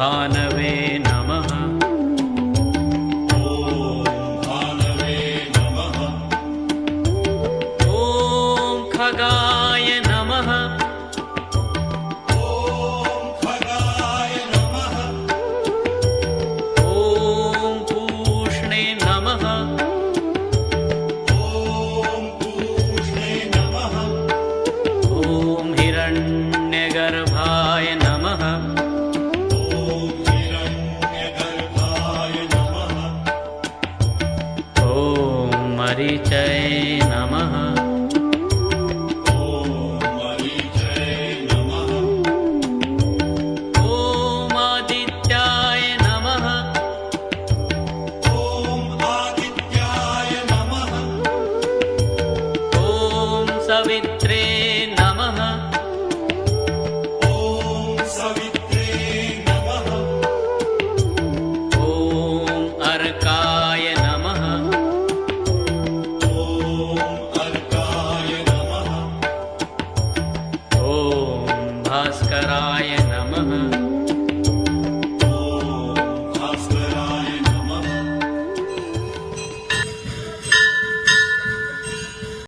भानवे नमः। ॐ खगाय नमः। ॐ पूष्णे नमः। ॐ हिरण्यगर्भाय नमः। ॐ मरीचये नमः। ॐ आदित्याय नमः। ॐ सवित्रे नमः।